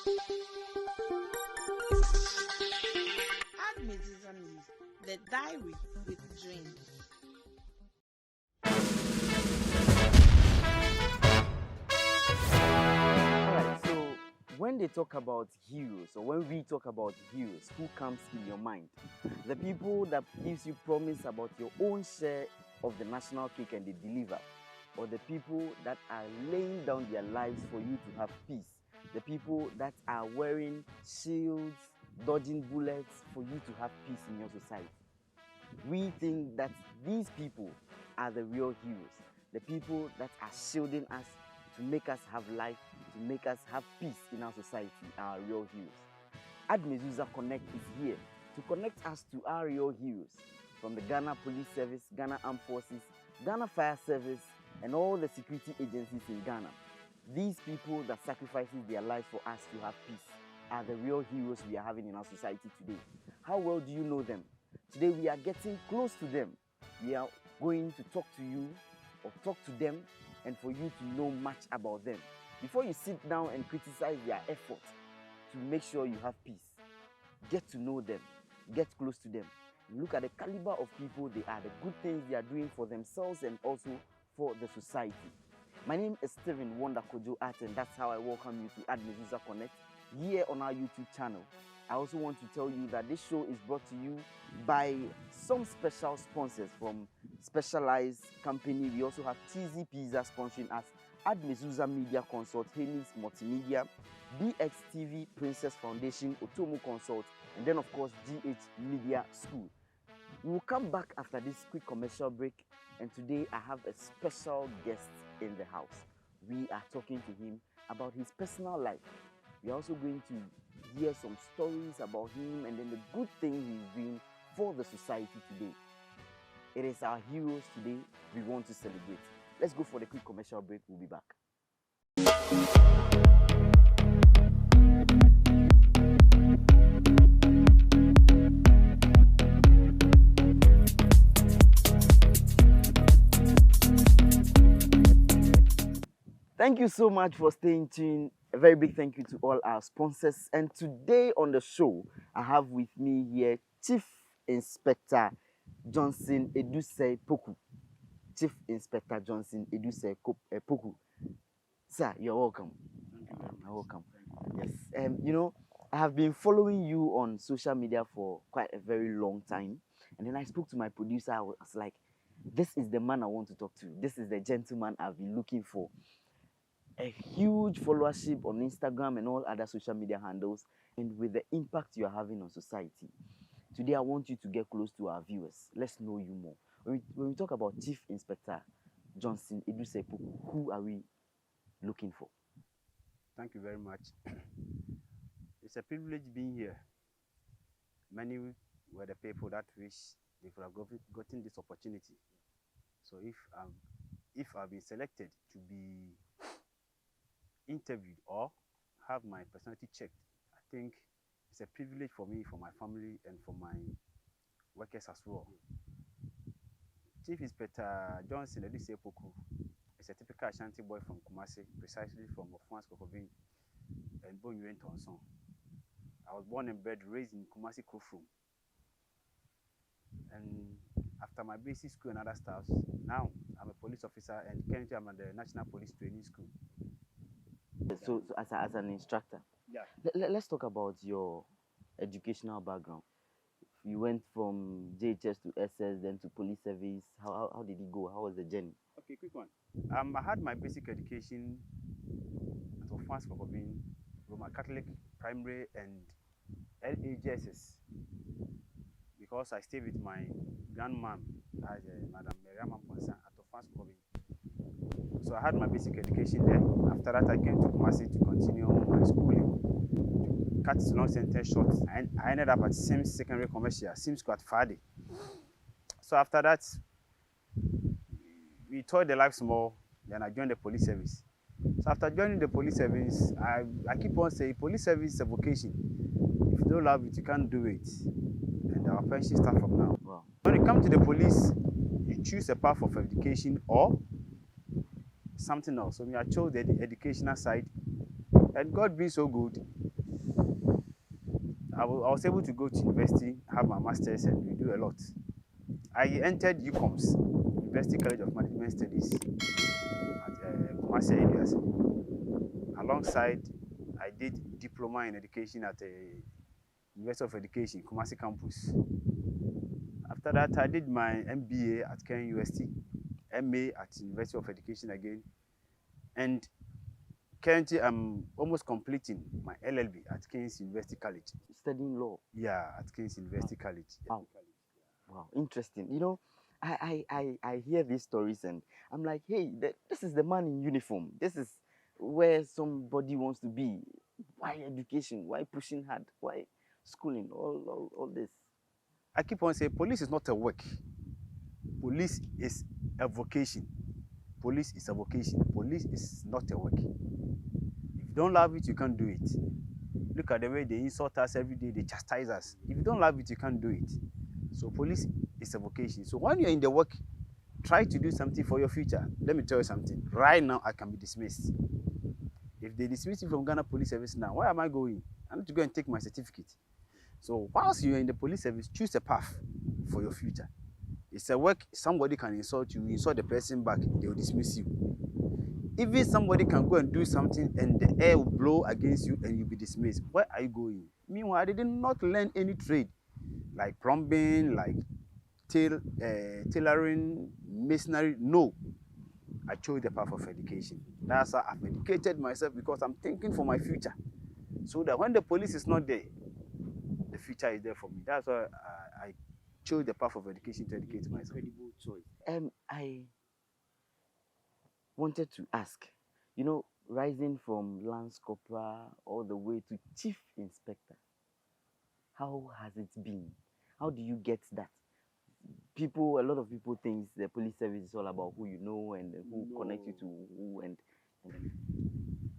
ADMEZUZAH, the diary with dreams. Alright, so when they talk about heroes, or when we talk about heroes, who comes in your mind? The people that gives you promise about your own share of the national cake and they deliver, or the people that are laying down their lives for you to have peace, the people that are wearing shields, dodging bullets for you to have peace in your society. We think that these people are the real heroes, the people that are shielding us to make us have life, to make us have peace in our society, are real heroes. ADMEZUZAH Connect is here to connect us to our real heroes from the Ghana Police Service, Ghana Armed Forces, Ghana Fire Service, and all the security agencies in Ghana. These people that sacrifices their lives for us to have peace are the real heroes we are having in our society today. How well do you know them? Today we are getting close to them. We are going to talk to you or talk to them and for you to know much about them. Before you sit down and criticize their effort to make sure you have peace, get to know them, get close to them. Look at the caliber of people they are, the good things they are doing for themselves and also for the society. My name is Stephen Wonder Kojo Art, and that's how I welcome you to ADMEZUZAH Connect here on our YouTube channel. I also want to tell you that this show is brought to you by some special sponsors from Specialized Company. We also have TZ Pizza sponsoring us, ADMEZUZAH Media Consult, Henny's Multimedia, BXTV Princess Foundation, Otomo Consult, and then of course GH Media School. We will come back after this quick commercial break, and today I have a special guest in the house. We are talking to him about his personal life. We are also going to hear some stories about him and then the good thing he's doing for the society today. It is our heroes today we want to celebrate. Let's go for the quick commercial break. We'll be back. Thank you so much for staying tuned. A very big thank you to all our sponsors. And today on the show, I have with me here Chief Inspector Johnson ADUSEI-POKU. Chief Inspector Johnson ADUSEI-POKU. Sir, you're welcome. You're welcome. Yes. You know, I have been following you on social media for quite a very long time. And then I spoke to my producer. I was like, this is the man I want to talk to. This is the gentleman I've been looking for. A huge followership on Instagram and all other social media handles, and with the impact you are having on society. Today I want you to get close to our viewers. Let's know you more. When we talk about Chief Inspector Johnson ADUSEI-POKU, who are we looking for? Thank you very much. It's a privilege being here. Many were the people that wish they could have gotten this opportunity. So if I've been selected to be interviewed or have my personality checked, I think it's a privilege for me, for my family, and for my workers as well. Chief Inspector Johnson ADUSEI-POKU is a typical Ashanti boy from Kumasi, precisely from Ofuans Kokobin and Bonyue Tonson. I was born and bred, raised in Kumasi Kofrum. And after my basic school and other stuff, now I'm a police officer, and currently I'm at the National Police Training School. So as an instructor, yeah. Let's talk about your educational background. You went from JHS to SS, then to police service. How did it go? How was the journey? Okay, quick one. I had my basic education at Ofuans Kokobin, Roman Catholic Primary and LAJSS, because I stayed with my grandmom, Madam Miriam Ponsa, at Ofuans Kokobin. So I had my basic education there. After that, I came to Kumasi to continue my schooling. To cut long sentence short, I ended up at Sims Secondary Commercial, Sims School at Fadi. So after that, we toyed the life small. Then I joined the police service. So after joining the police service, I keep on saying police service is a vocation. If you don't love it, you can't do it. And our friendship starts from now. Wow. When you come to the police, you choose a path of education or something else. So I chose the educational side, and God being so good, I was able to go to university, have my master's, and we do a lot. I entered UCOMS, University College of Management Studies, at Kumasi ADUSEI. Alongside, I did diploma in education at the University of Education, Kumasi campus. After that, I did my MBA at Kenya University, MA at University of Education again, and currently I'm almost completing my LLB at King's University College. Studying law? Yeah, at King's University College. Wow. Wow, interesting. You know, I hear these stories and I'm like, hey, this is the man in uniform. This is where somebody wants to be. Why education? Why pushing hard? Why schooling? All this. I keep on saying police is not a work. Police is a vocation. Police is a vocation. Police is not a work. If you don't love it, you can't do it. Look at the way they insult us every day, they chastise us. If you don't love it, you can't do it. So police is a vocation. So when you're in the work, try to do something for your future. Let me tell you something. Right now, I can be dismissed. If they dismiss me from Ghana Police Service now, where am I going? I need to go and take my certificate. So whilst you're in the police service, choose a path for your future. It's a work, somebody can insult you insult the person back, they will dismiss you. Even somebody can go and do something and the air will blow against you and you'll be dismissed. Where are you going? Meanwhile, I did not learn any trade, like plumbing, like tailoring, masonry. No. I chose the path of education. That's how I've educated myself because I'm thinking for my future. So that when the police is not there, the future is there for me. That's why I chose the path of education to educate myself. Incredible choice. I wanted to ask, you know, rising from Lance Corporal all the way to Chief Inspector, how has it been? How do you get that? A lot of people think the police service is all about who you know and who connects you to who and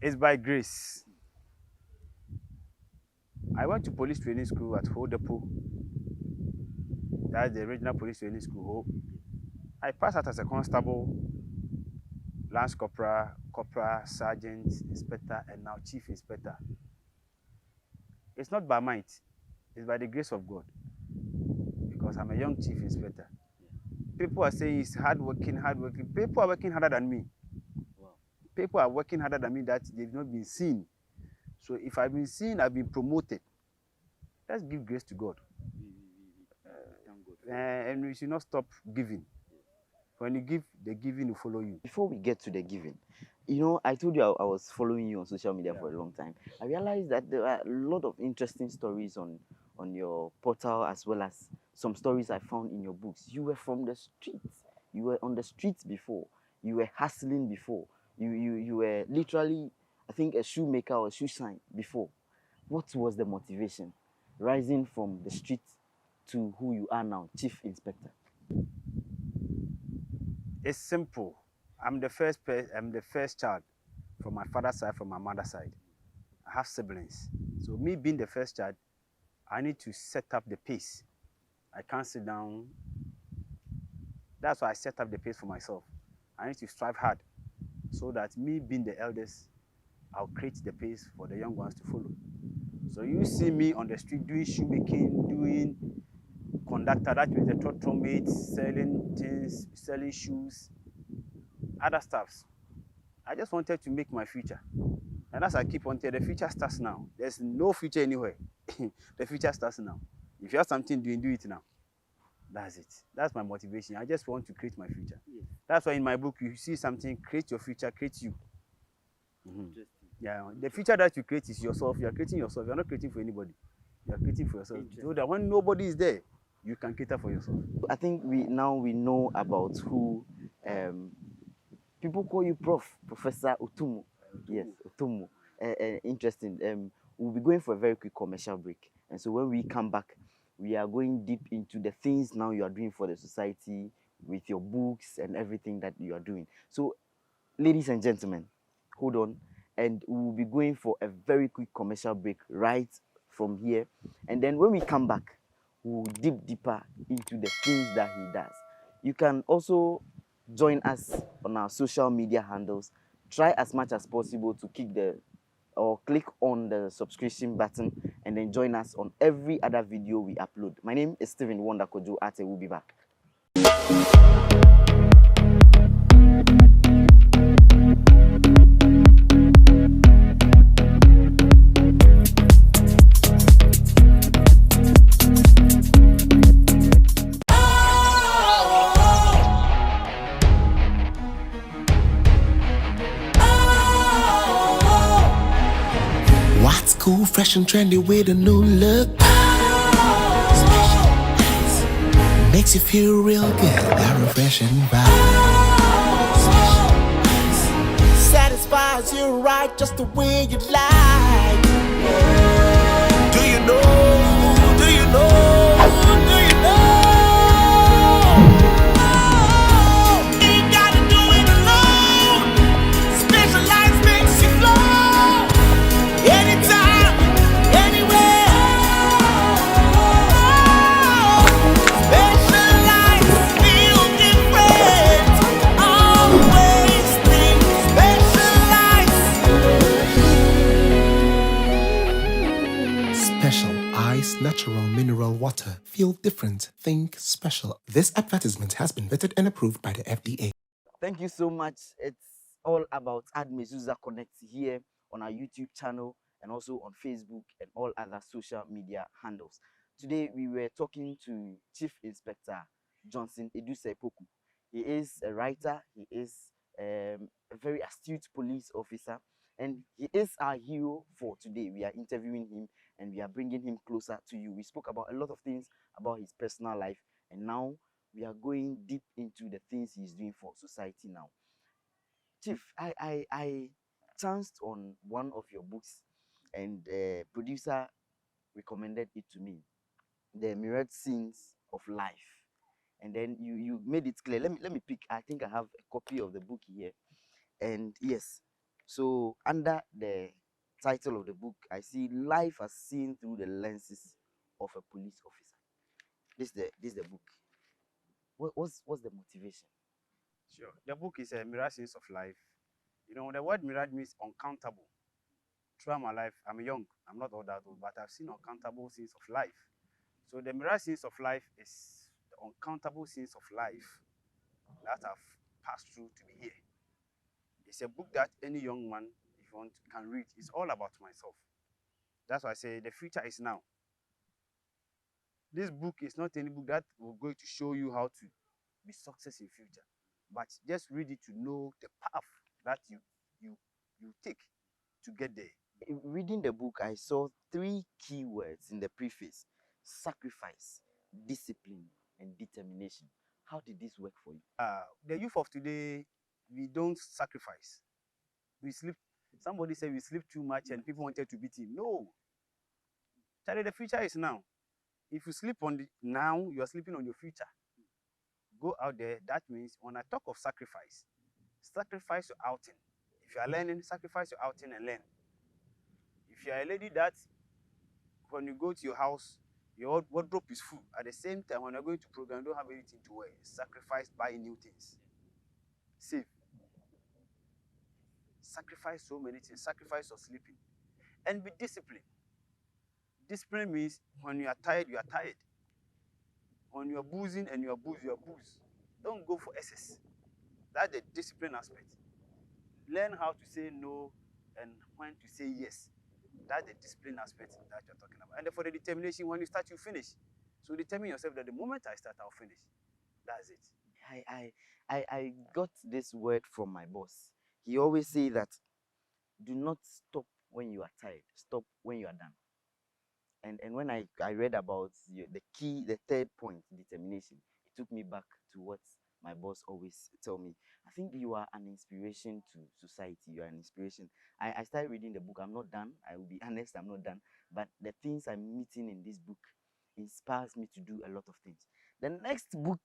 it's by grace. I went to police training school at Hodepo. That's the original police training school. I passed out as a constable, Lance Corporal, Corporal, Sergeant, Inspector, and now Chief Inspector. It's not by might, it's by the grace of God. Because I'm a young Chief Inspector. People are saying it's hardworking. People are working harder than me. Wow. People are working harder than me that they've not been seen. So if I've been seen, I've been promoted. Let's give grace to God. And we should not stop giving. When you give, the giving will follow you. Before we get to the giving, you know, I told you I was following you on social media for a long time. I realized that there are a lot of interesting stories on your portal as well as some stories I found in your books. You were from the streets. You were on the streets before. You were hustling before. You were literally, I think, a shoemaker or a shoe shine before. What was the motivation? Rising from the streets to who you are now, Chief Inspector. It's simple. I'm the first child from my father's side, from my mother's side. I have siblings. So me being the first child, I need to set up the pace. I can't sit down. That's why I set up the pace for myself. I need to strive hard so that me being the eldest, I'll create the pace for the young ones to follow. So you see me on the street doing shoemaking, doing conductor, that means the trotro mates, selling things, selling shoes, other stuffs. I just wanted to make my future. And as I keep on telling, the future starts now. There's no future anywhere. The future starts now. If you have something doing, do it now. That's it. That's my motivation. I just want to create my future. Yeah. That's why in my book, you see something, create your future, create you. Yeah, the future that you create is yourself. You are creating yourself. You are not creating for anybody. You are creating for yourself. So that when nobody is there, you can cater for yourself. I think we know about who people call you Professor Otumu. Yes, Otumu. Interesting. We'll be going for a very quick commercial break. And so when we come back, we are going deep into the things now you are doing for the society with your books and everything that you are doing. So, ladies and gentlemen, hold on. And we'll be going for a very quick commercial break right from here. And then when we come back, we'll dig deeper into the things that he does. You can also join us on our social media handles. Try as much as possible to keep the or click on the subscription button and then join us on every other video we upload. My name is Stephen Wonder Kojo Ate. We'll be back. What's cool, fresh and trendy with a new look? Makes you feel real good, that refreshing vibe. Satisfies you right just the way you like. Do you know? Do you know? Do you know? Ain't gotta do it alone. Specialized makes you flow. Anytime, anywhere. Specialized, feel different. Always think specialized. Special Ice Natural Mineral Water. Feel different. Think special. This advertisement has been vetted and approved by the FDA. Thank you so much. It's all about ADMEZUZAH CONNECT here on our YouTube channel and also on Facebook and all other social media handles. Today we were talking to Chief Inspector Johnson ADUSEI-POKU. He is a writer, he is a very astute police officer, and he is our hero for today. We are interviewing him and we are bringing him closer to you. We spoke about a lot of things about his personal life, and now we are going deep into the things he's doing for society now. Chief, I chanced on one of your books, and producer recommended it to me, The Mirrored Scenes of Life. And then you made it clear. Let me pick. I think I have a copy of the book here. And yes, so under the title of the book, I see Life as Seen Through the Lenses of a Police Officer. This is the book. What's the motivation? Sure. The book is a mirror sense of life. You know, the word mirror means uncountable. Throughout my life, I'm young, I'm not all that old, but I've seen uncountable scenes of life. So the mirror scenes of life is the uncountable scenes of life that I've passed through to be here. It's a book that any young man, if you want, can read. It's all about myself. That's why I say the future is now. This book is not any book that will going to show you how to be success in future, but just read it to know the path that you take to get there. Reading the book, I saw 3 key words in the preface: sacrifice, discipline, and determination. How did this work for you? The youth of today, we don't sacrifice. We sleep. Somebody said we sleep too much and people wanted to beat him. No. Charlie, the future is now. If you sleep on the now, you are sleeping on your future. Go out there. That means when I talk of sacrifice, sacrifice your outing. If you are learning, sacrifice your outing and learn. If you are a lady that when you go to your house, your wardrobe is full. At the same time, when you're going to program, you don't have anything to wear. Sacrifice buying new things. Save. Sacrifice so many things. Sacrifice your sleeping. And be disciplined. Discipline means when you are tired, you are tired. When you are boozing and you are booze, you are booze. Don't go for excess. That's the discipline aspect. Learn how to say no and when to say yes. That's the discipline aspect that you're talking about. And for the determination, when you start, you finish. So determine yourself that the moment I start, I'll finish. That's it. I got this word from my boss. He always say that do not stop when you are tired. Stop when you are done. And when I read about the third point, determination, it took me back to what my boss always tell me. I think you are an inspiration to society. You are an inspiration. I started reading the book. I'm not done. I will be honest, I'm not done. But the things I'm meeting in this book inspires me to do a lot of things. The next book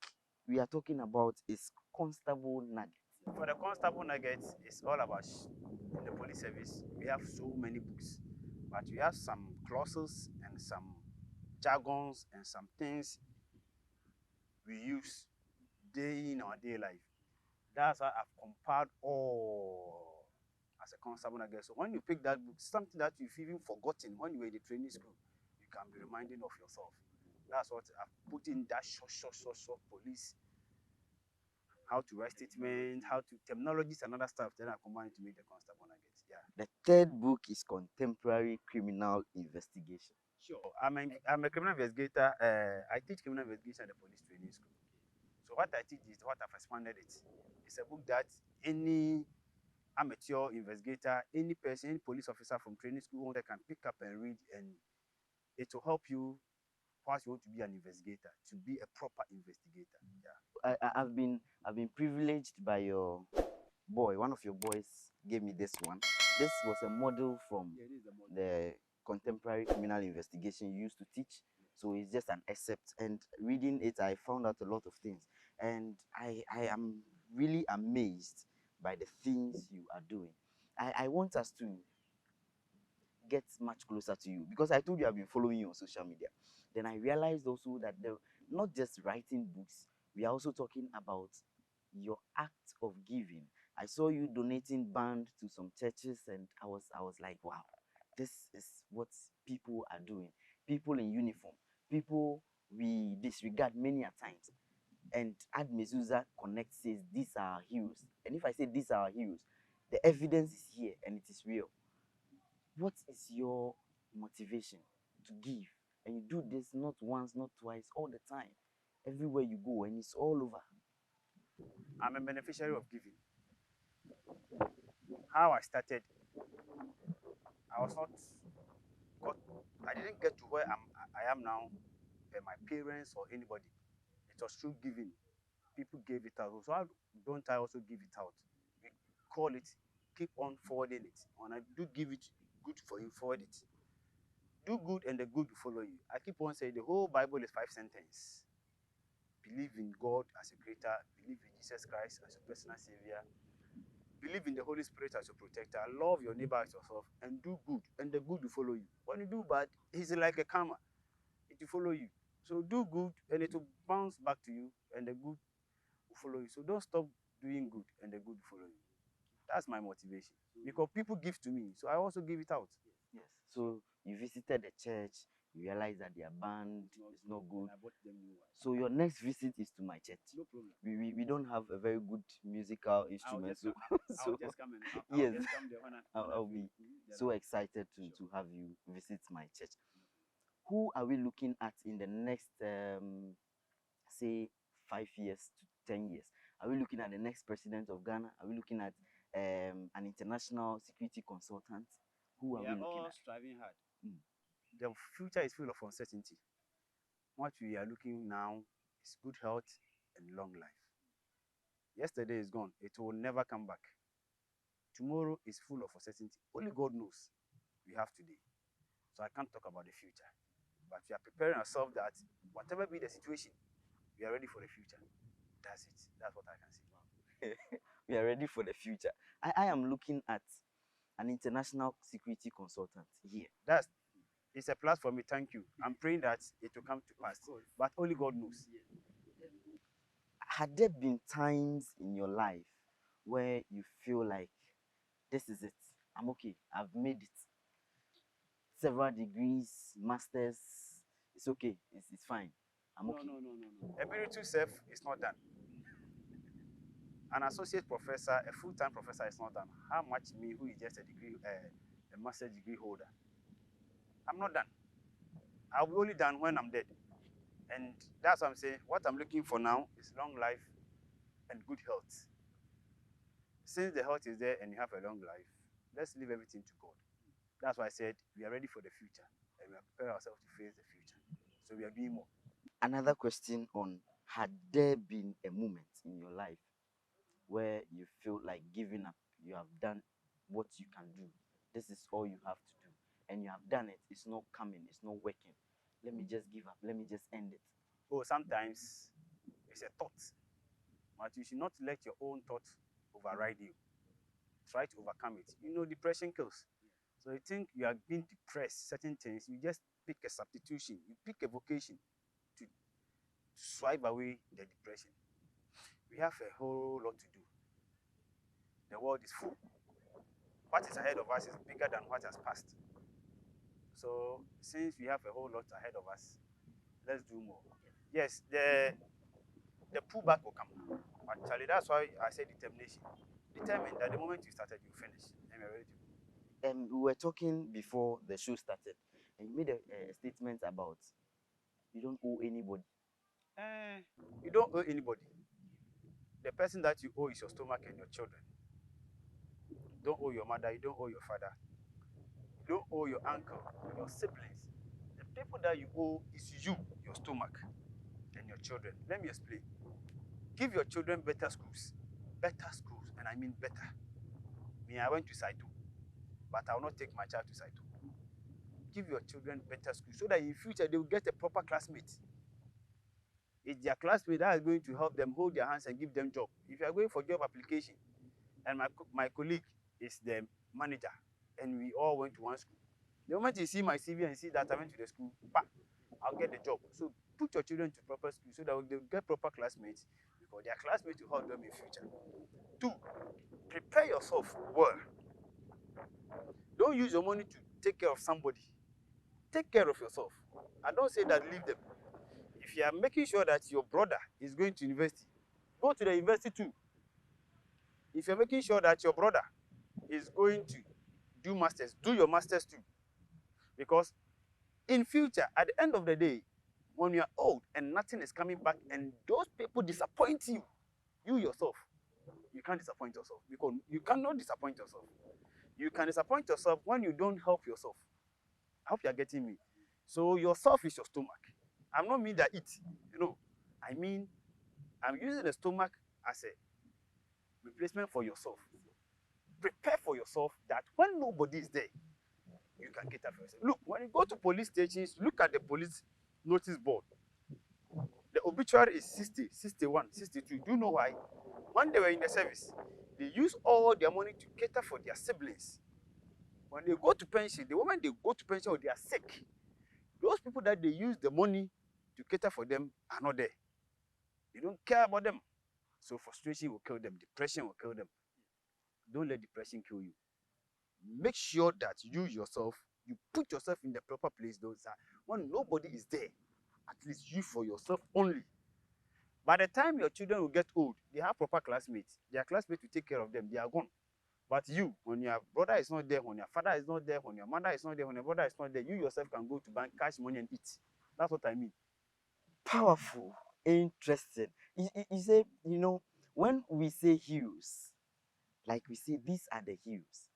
we are talking about is Constable Nugget. For the Constable Nuggets, it's all about in the police service. We have so many books, but we have some clauses and some jargons and some things we use day in our day life. That's why I've compiled all as as a constable, I guess. So when you pick that book, something that you've even forgotten when you were in the training school, you can be reminding of yourself. That's what I've put in that short police. How to write statements, how to terminologies and other stuff. Then I combine to make the constable, I guess. Yeah. The third book is Contemporary Criminal Investigation. Sure. I'm a criminal investigator. I teach criminal investigation at the police training school. So what I teach is what I've expanded it. It's a book that any amateur investigator, any person, any police officer from training school that can pick up and read, and it will help you once you want to be an investigator, to be a proper investigator. Yeah. I've been privileged by your boy. One of your boys gave me this one. This was a model from the contemporary criminal investigation you used to teach. So it's just an excerpt, and reading it, I found out a lot of things, and I am really amazed by the things you are doing. I want us to get much closer to you, because I told you I've been following you on social media. Then I realized also that not just writing books, we are also talking about your act of giving. I saw you donating band to some churches, and I was like, wow, this is what people are doing. People in uniform, people we disregard many a times. And ADMEZUZAH CONNECT says these are our heroes. And if I say these are our heroes, the evidence is here and it is real. What is your motivation to give? And you do this not once, not twice, all the time, everywhere you go, and it's all over. I'm a beneficiary of giving. How I started, I was not got, I didn't get to where I am now by my parents or anybody. It was through giving. People gave it out. So how don't I also give it out? We call it, keep on forwarding it. When I do give it, good for you, forward it. Do good and the good will follow you. I keep on saying the whole Bible is 5 sentences. Believe in God as a creator, believe in Jesus Christ as your personal savior, believe in the Holy Spirit as your protector, love your neighbor as yourself, and do good, and the good will follow you. When you do bad, it's like a karma. It will follow you. So do good, and it will bounce back to you, and the good will follow you. So don't stop doing good, and the good will follow you. That's my motivation. Because people give to me, so I also give it out. Yes. So you visited the church, you realized that their band is not good. I bought them new ones. So your next visit is to my church. No problem. We don't have a very good musical instrument. So, I'll just come and yes, just come there when I'll be so excited to have you visit my church. Who are we looking at in the next, say, 5 years to 10 years? Are we looking at the next president of Ghana? Are we looking at an international security consultant? Who are we looking at? Striving hard. The future is full of uncertainty. What we are looking now is good health and long life. Yesterday is gone. It will never come back. Tomorrow is full of uncertainty. Only God knows we have today. So I can't talk about the future. But we are preparing ourselves that whatever be the situation, we are ready for the future. That's it. That's what I can say. We are ready for the future. I am looking at an international security consultant here. It's a plus for me. Thank you. I'm praying that it will come to pass. But only God knows. Had there been times in your life where you feel like this is it? I'm okay. I've made it. Several degrees, masters. It's okay. It's fine. I'm okay. No. Emeritus self is not done. An associate professor, a full-time professor is not done. How much me, who is just a master's degree holder? I'm not done. I'll be only done when I'm dead. And that's what I'm saying. What I'm looking for now is long life and good health. Since the health is there and you have a long life, let's leave everything to God. That's why I said we are ready for the future and we are preparing ourselves to face the future. So we are doing more. Another question on, had there been a moment in your life where you feel like giving up? You have done what you can do. This is all you have to do. And you have done it. It's not coming. It's not working. Let me just give up. Let me just end it. Oh, sometimes it's a thought. But you should not let your own thought override you. Try to overcome it. You know, depression kills. So you think you are being depressed, certain things, you just pick a substitution. You pick a vocation to swipe away the depression. We have a whole lot to do. The world is full. what is ahead of us is bigger than what has passed. So since we have a whole lot ahead of us, let's do more. Yes, the pullback will come. Actually, that's why I say determination. Determined that the moment you started, you finish, and you're ready to go. We were talking before the show started, and you made a statement about you don't owe anybody. You don't owe anybody. The person that you owe is your stomach and your children. You don't owe your mother, you don't owe your father, you don't owe your uncle, your siblings. The people that you owe is you, your stomach, and your children. Let me explain. Give your children better schools. Better schools, and I mean better. Me, I went to Saito, but I will not take my child to Saito. Give your children better schools so that in future they will get a proper classmate. It's their classmate that is going to help them hold their hands and give them job. If you are going for job application, and my colleague is the manager, and we all went to one school, the moment you see my CV and see that I went to the school, I'll get the job. So put your children to proper school so that they'll get proper classmates, because their classmates will help them in future. 2, prepare yourself well. Don't use your money to take care of somebody. Take care of yourself. I don't say that leave them. If you are making sure that your brother is going to university, go to the university too. If you're making sure that your brother is going to do masters, do your masters too. Because in future, at the end of the day, when you are old and nothing is coming back and those people disappoint you, you yourself, you can't disappoint yourself, because you cannot disappoint yourself. You can disappoint yourself when you don't help yourself. I hope you are getting me. So yourself is your stomach. I'm not mean that eat, I mean, I'm using the stomach as a replacement for yourself. Prepare for yourself that when nobody is there, you can get up for yourself. Look, when you go to police stations, look at the police notice board. The obituary is 60, 61, 62. Do you know why? When they were in the service, they use all their money to cater for their siblings. When they go to pension, the moment they go to pension or they are sick, those people that they use the money to cater for them are not there. They don't care about them. So frustration will kill them. Depression will kill them. Don't let depression kill you. Make sure that you yourself, you put yourself in the proper place. Those are when nobody is there, at least you for yourself only. By the time your children will get old, they have proper classmates. Their classmates will take care of them. They are gone. But you, when your brother is not there, when your father is not there, when your mother is not there, when your brother is not there, you yourself can go to bank, cash money and eat. That's what I mean. Powerful, interesting. You say, when we say heroes, like we say, these are the heroes.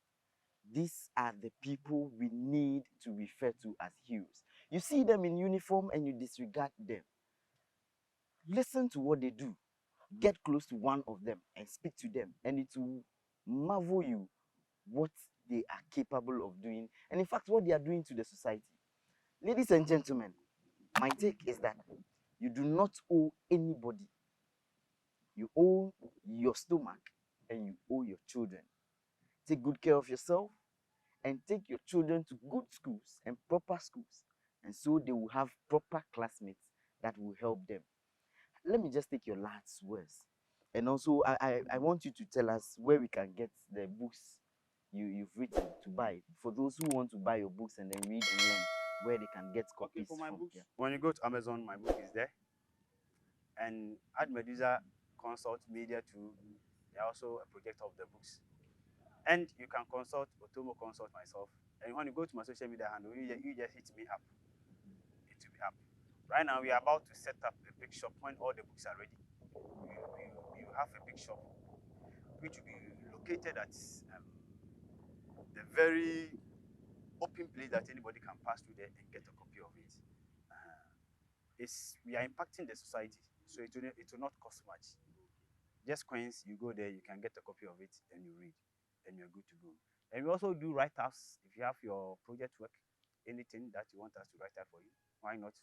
These are the people we need to refer to as heroes. You see them in uniform and you disregard them. Listen to what they do. Get close to one of them and speak to them, and it will marvel you what they are capable of doing, and in fact, what they are doing to the society. Ladies and gentlemen, my take is that you do not owe anybody. You owe your stomach and you owe your children. Take good care of yourself and take your children to good schools and proper schools, and so they will have proper classmates that will help them. Let me just take your last words, and also I want you to tell us where we can get the books you've written to buy, for those who want to buy your books and then read and learn, where they can get copies for my from. books, Yeah. when you go to Amazon, my book is there. And ADMEZUZAH Consult Media too, they are also a project of the books. And you can consult Otomo Consult myself. And when you go to my social media handle, you just hit me up. It will be up. Right now, we are about to set up a big shop. When all the books are ready, we have a big shop which will be located at the very open place that anybody can pass through there and get a copy of it. We are impacting the society, so it will not cost much. Just coins, you go there, you can get a copy of it, and you read, and you're good to go. And we also do write-ups. If you have your project work, anything that you want us to write up for you, why not?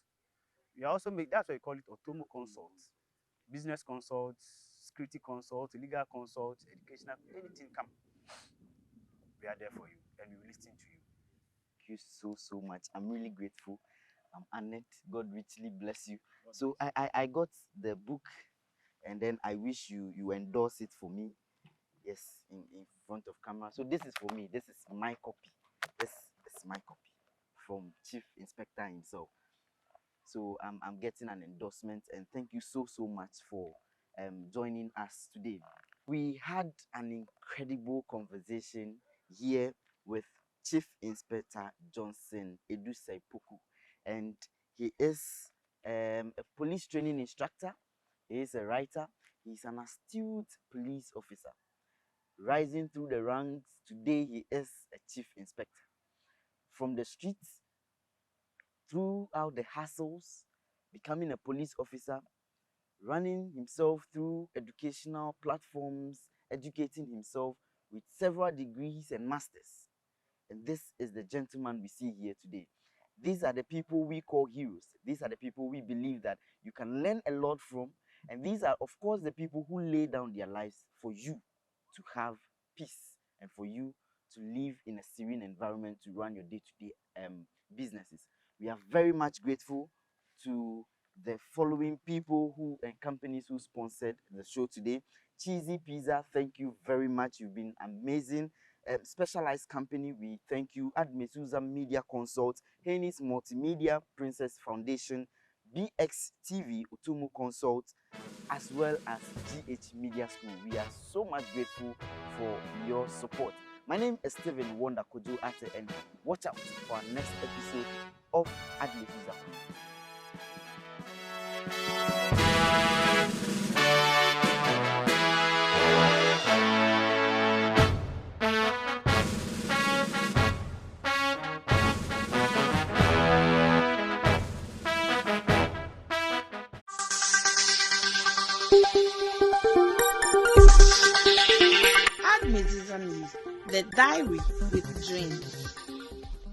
We also that's why we call it Otomo Consults. Business consults, security consults, legal consults, educational, anything come. We are there for you, and we will listen to you. Thank you so much. I'm really grateful. I'm honored. God richly bless you. So I got the book, and then I wish you endorse it for me. Yes, in front of camera. So this is for me. This is my copy. This is my copy from Chief Inspector himself. So I'm getting an endorsement, and thank you so much for joining us today. We had an incredible conversation here with Chief Inspector Johnson ADUSEI-POKU, and he is a police training instructor. He is a writer. He's an astute police officer. Rising through the ranks, today he is a chief inspector. From the streets, throughout the hassles, becoming a police officer, running himself through educational platforms, educating himself with several degrees and masters. And this is the gentleman we see here today. These are the people we call heroes. These are the people we believe that you can learn a lot from. And these are, of course, the people who lay down their lives for you to have peace and for you to live in a serene environment to run your day-to-day businesses. We are very much grateful to the following people who and companies who sponsored the show today. Cheesy Pizza, thank you very much. You've been amazing. Specialized company, we thank you. ADMEZUZAH Media Consult, Henny's Multimedia, Princess Foundation, BX TV, Utumu Consult, as well as GH Media School. We are so much grateful for your support. My name is Stephen Wonder Kojo Ate, and watch out for our next episode of ADMEZUZAH CONNECT. ADMEZUZAH News, the diary with dreams.